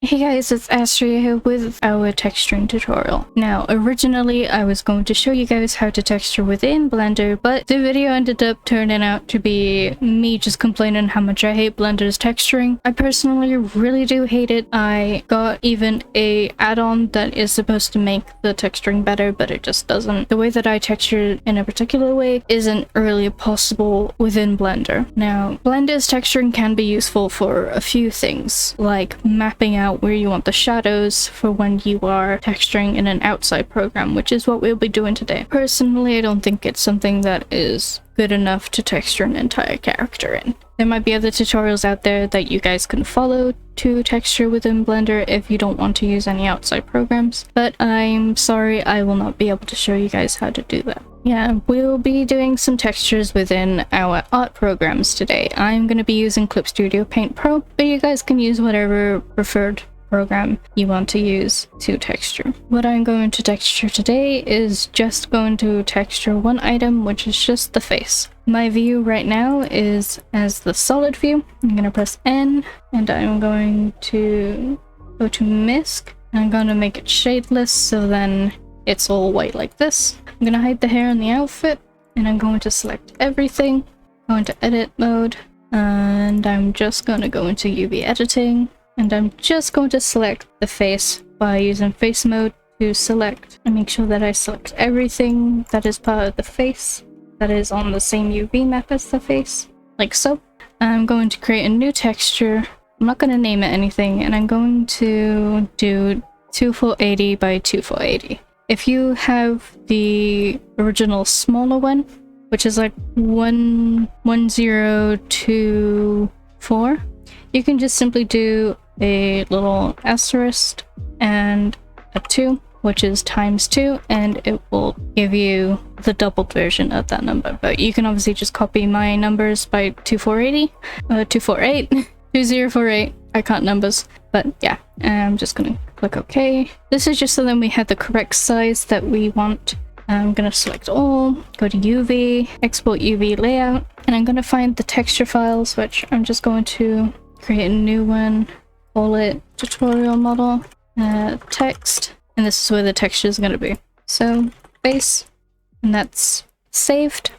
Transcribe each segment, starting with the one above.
Hey guys, it's Astria here with our texturing tutorial. Now, originally I was going to show you guys how to texture within Blender, but the video ended up turning out to be me just complaining how much I hate Blender's texturing. I personally really do hate it. I got even a add-on that is supposed to make the texturing better, but it just doesn't. The way that I texture in a particular way isn't really possible within Blender. Now, Blender's texturing can be useful for a few things, like mapping out where you want the shadows for when you are texturing in an outside program, which is what we'll be doing today. Personally, I don't think it's something that is good enough to texture an entire character in. There might be other tutorials out there that you guys can follow to texture within Blender if you don't want to use any outside programs, but I'm sorry, I will not be able to show you guys how to do that. Yeah, we'll be doing some textures within our art programs today. I'm going to be using Clip Studio Paint Pro, but you guys can use whatever preferred program you want to use to texture. What I'm going to texture today is just going to texture one item, which is just the face. My view right now is as the solid view. I'm going to press N and I'm going to go to Misc. I'm going to make it shadeless so then it's all white like this. I'm going to hide the hair in the outfit and I'm going to select everything, go into edit mode, and I'm just going to go into UV editing. And I'm just going to select the face by using face mode to select and make sure that I select everything that is part of the face that is on the same UV map as the face, like so. I'm going to create a new texture. I'm not going to name it anything, and I'm going to do 2480 by 2480. If you have the original smaller one, which is like 1024, you can just simply do a little asterisk and a 2, which is ×2, and it will give you the doubled version of that number. But you can obviously just copy my numbers by 2480, 248, 2048. I can't numbers, but yeah, I'm just gonna click OK. This is just so then we have the correct size that we want. I'm gonna select all, go to UV, export UV layout, and I'm gonna find the texture files, which I'm just going to create a new one, call it tutorial model, text, and this is where the texture is going to be. So face, and that's saved.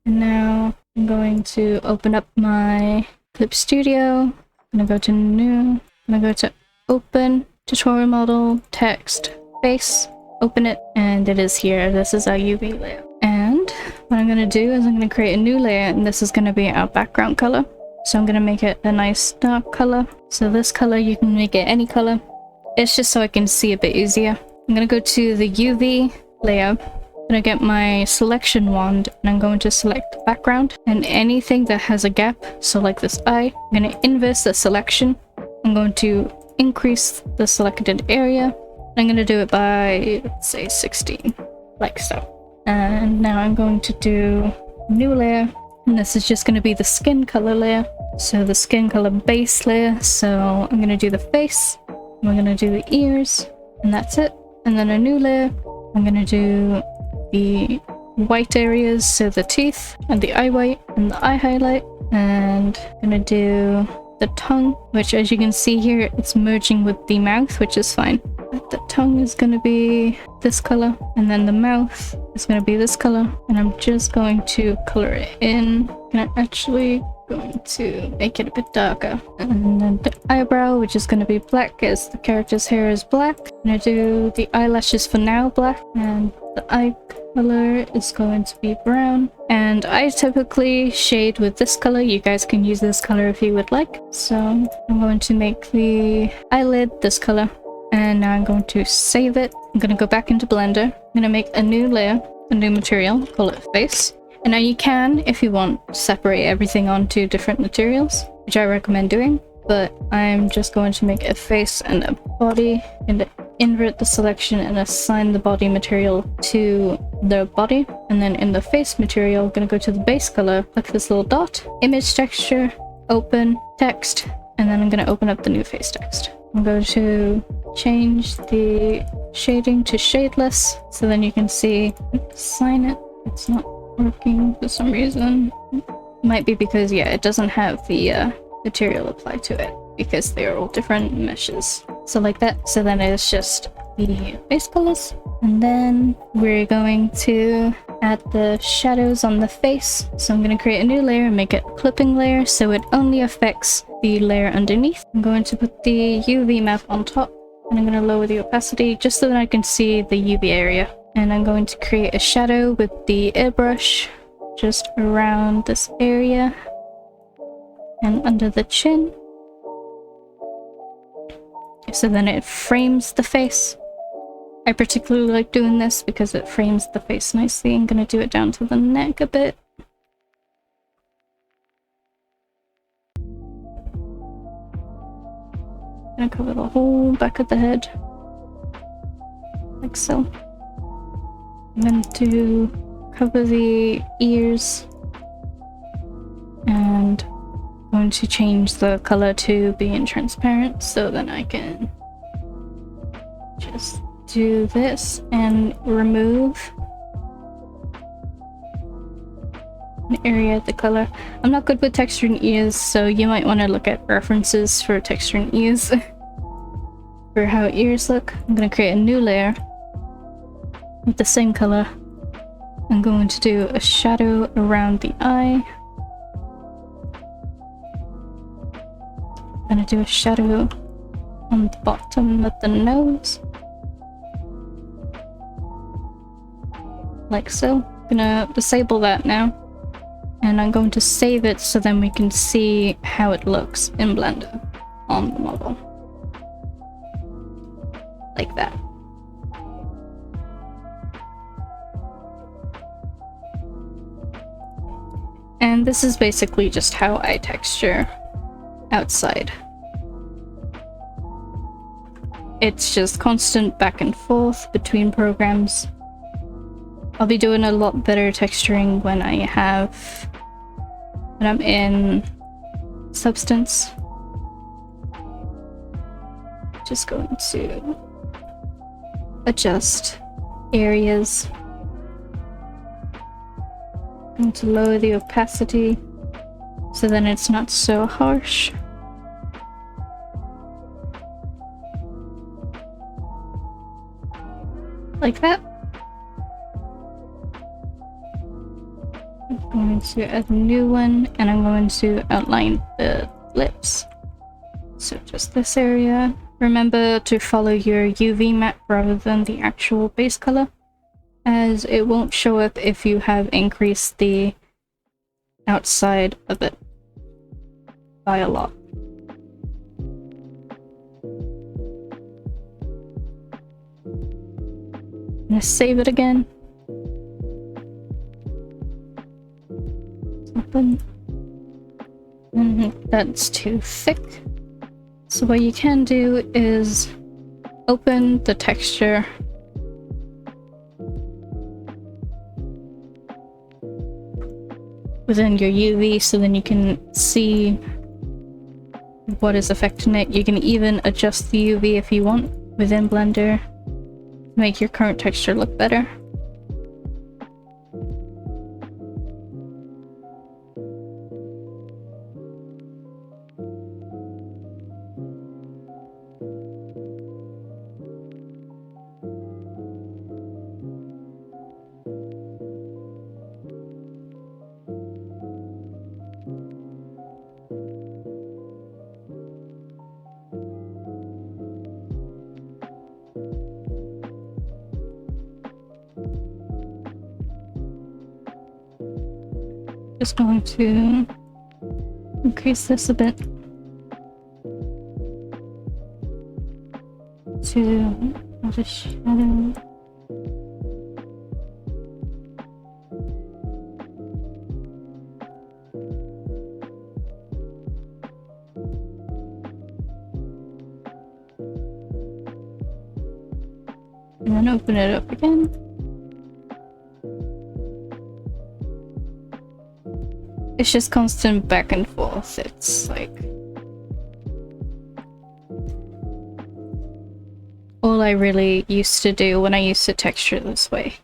And now I'm going to open up my Clip Studio. I'm going to go to new, I'm going to go to open, tutorial model, text, face, open it, and it is here. This is our UV layer. And what I'm going to do is I'm going to create a new layer, and this is going to be our background color. So I'm going to make it a nice dark color. So this color, you can make it any color. It's just so I can see a bit easier. I'm going to go to the UV layer. I'm going to get my selection wand and I'm going to select background and anything that has a gap. So like this eye, I'm going to inverse the selection. I'm going to increase the selected area. I'm going to do it by, let's say 16, like so. And now I'm going to do new layer. And this is just going to be the skin color layer. So the skin color base layer. So I'm going to do the face. We're going to do the ears. And that's it. And then a new layer. I'm going to do the white areas. So the teeth and the eye white and the eye highlight. And I'm going to do the tongue, which as you can see here, it's merging with the mouth, which is fine. The tongue is going to be this color, and then the mouth is going to be this color, and I'm just going to color it in. I'm actually going to make it a bit darker. And then the eyebrow, which is going to be black as the character's hair is black. I'm going to do the eyelashes for now black, and the eye color is going to be brown. And I typically shade with this color. You guys can use this color if you would like. So I'm going to make the eyelid this color. And now I'm going to save it. I'm going to go back into Blender. I'm going to make a new layer, a new material, call it face. And now you can, if you want, separate everything onto different materials, which I recommend doing. But I'm just going to make a face and a body, and invert the selection and assign the body material to the body. And then in the face material, I'm going to go to the base color, click this little dot, image texture, open, text, and then I'm going to open up the new face text. I'm going to change the shading to shadeless so then you can see. Assign it. It's not working for some reason. Might be because, yeah, it doesn't have the material applied to it because they are all different meshes. So like that. So then it's just the base colors. And then we're going to add the shadows on the face. So I'm going to create a new layer and make it a clipping layer so it only affects the layer underneath. I'm going to put the UV map on top and I'm going to lower the opacity just so that I can see the UV area. And I'm going to create a shadow with the airbrush just around this area and under the chin. So then it frames the face. I particularly like doing this because it frames the face nicely. I'm going to do it down to the neck a bit. I'm going to cover the whole back of the head. Like so. And then to cover the ears. And I'm going to change the color to being transparent so then I can just do this and remove an area of the color. I'm not good with texturing ears, so you might want to look at references for texturing ears for how ears look. I'm going to create a new layer with the same color. I'm going to do a shadow around the eye. I'm going to do a shadow on the bottom of the nose. Like so. I'm gonna disable that now. And I'm going to save it so then we can see how it looks in Blender on the model. Like that. And this is basically just how I texture outside. It's just constant back and forth between programs. I'll be doing a lot better texturing when I'm in Substance. Just going to adjust areas. Going to lower the opacity so then it's not so harsh. Like that. I'm going to add a new one and I'm going to outline the lips. So just this area. Remember to follow your UV map rather than the actual base color, as it won't show up if you have increased the outside of it by a lot. I'm gonna save it again. That's too thick. So what you can do is open the texture within your UV so then you can see what is affecting it. You can even adjust the UV if you want within Blender to make your current texture look better. Just going to increase this a bit to the shadow. And then open it up again. It's just constant back and forth. It's like all I really used to do when I used to texture this way.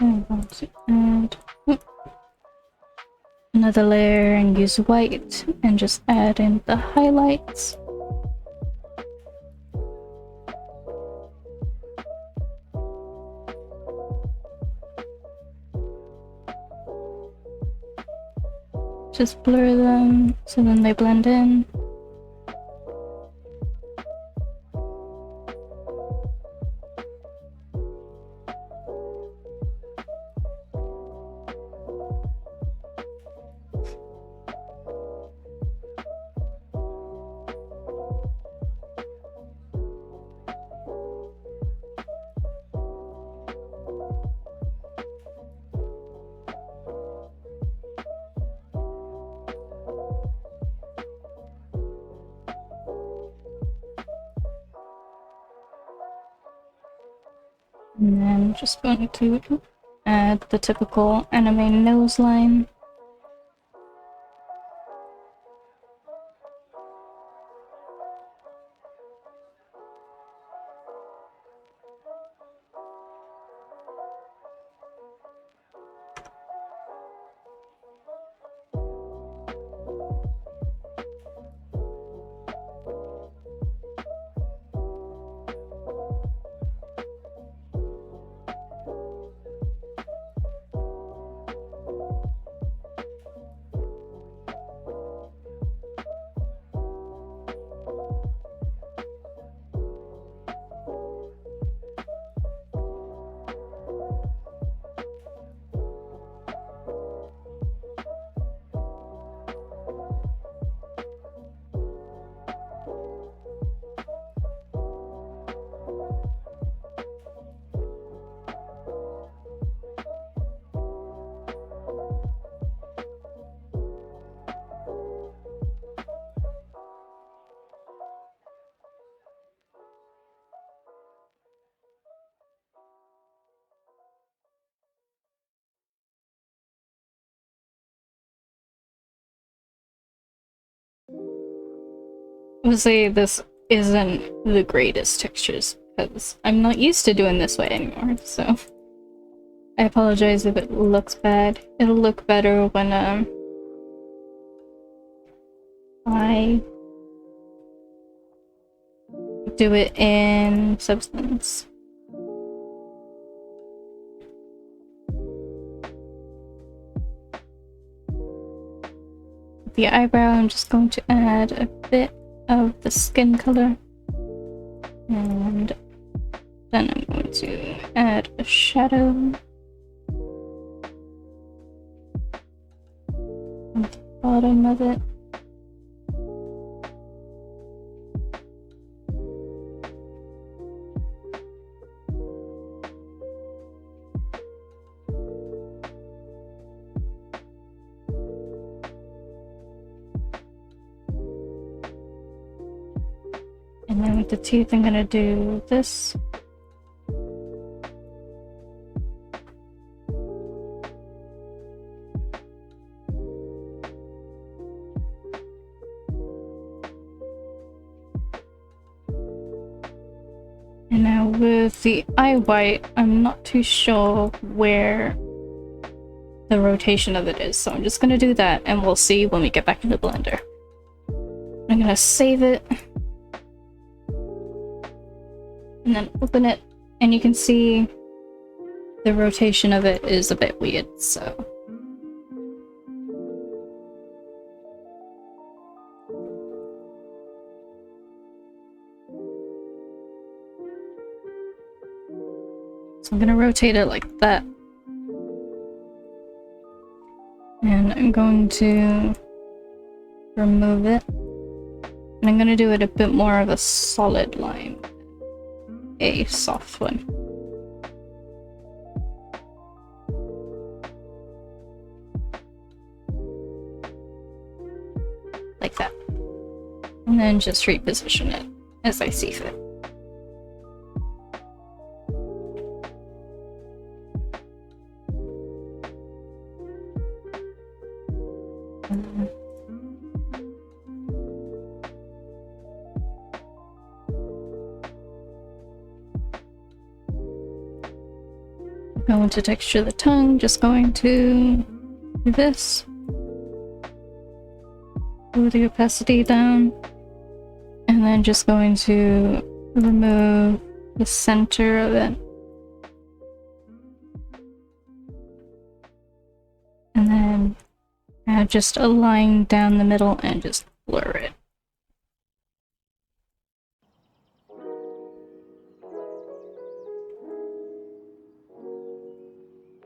I'm going to add another layer and use white and just add in the highlights. Just blur them so then they blend in. And then I'm just going to add the typical anime nose line. Obviously, this isn't the greatest textures because I'm not used to doing this way anymore, so I apologize if it looks bad. It'll look better when I do it in Substance. The eyebrow, I'm just going to add a bit of the skin color, and then I'm going to add a shadow on the bottom of it. And then with the teeth, I'm gonna do this. And now with the eye white, I'm not too sure where the rotation of it is, so I'm just gonna do that and we'll see when we get back in the blender. I'm gonna save it and then open it, and you can see the rotation of it is a bit weird, so I'm gonna rotate it like that. And I'm going to remove it. And I'm gonna do it a bit more of a solid line, a soft one. Like that. And then just reposition it as I see fit. want to texture the tongue, just going to do this. Lower the opacity down. And then just going to remove the center of it. And then add just a line down the middle and just blur it.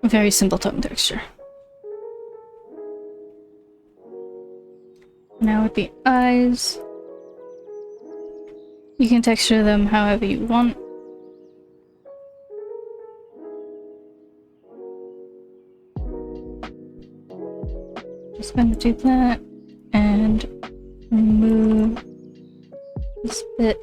Very simple tongue texture. Now with the eyes, you can texture them however you want. Just going to do that and remove this bit.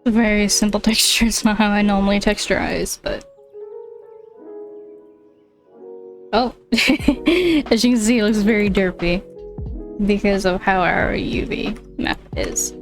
Very simple texture. It's not how I normally texture eyes, but... Oh! As you can see, it looks very derpy because of how our UV map is.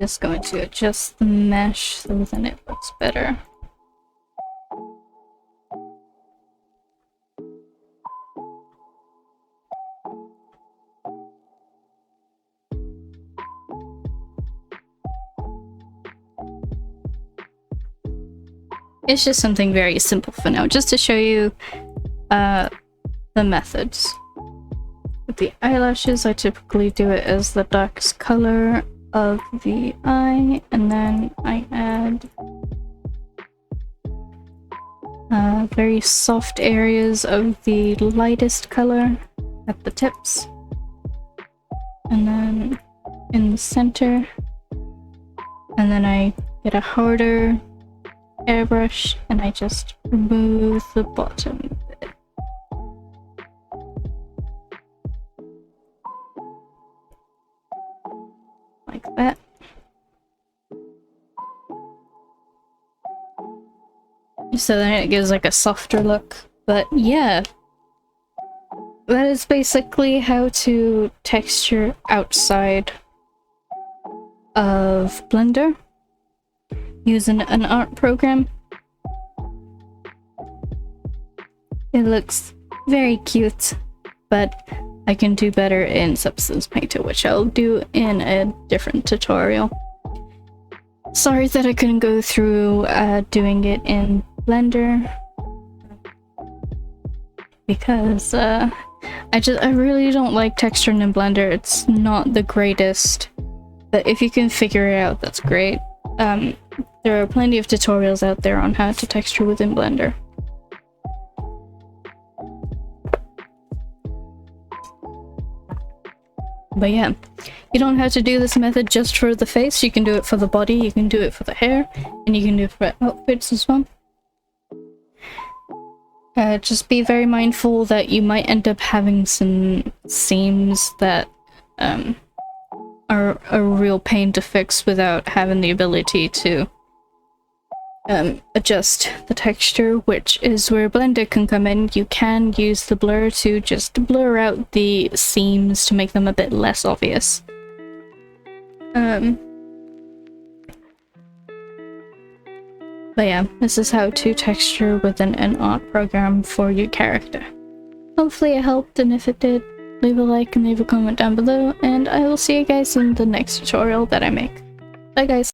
Just going to adjust the mesh so then it looks better. It's just something very simple for now, just to show you the methods. With the eyelashes, I typically do it as the darkest color of the eye, and then I add very soft areas of the lightest color at the tips, and then in the center, and then I get a harder airbrush and I just remove the bottom bit. Like that. So then it gives like a softer look. But yeah, that is basically how to texture outside of Blender using an art program. It looks very cute, but I can do better in Substance Painter, which I'll do in a different tutorial. Sorry that I couldn't go through doing it in Blender, because I really don't like texturing in Blender. It's not the greatest, but if you can figure it out, that's great. There are plenty of tutorials out there on how to texture within Blender. But yeah, you don't have to do this method just for the face. You can do it for the body, you can do it for the hair, and you can do it for outfits as well. Just be very mindful that you might end up having some seams that are a real pain to fix without having the ability to adjust the texture, which is where Blender can come in. You can use the blur to just blur out the seams to make them a bit less obvious. But yeah, this is how to texture within an art program for your character. Hopefully it helped, and if it did, leave a like and leave a comment down below, and I will see you guys in the next tutorial that I make. Bye guys!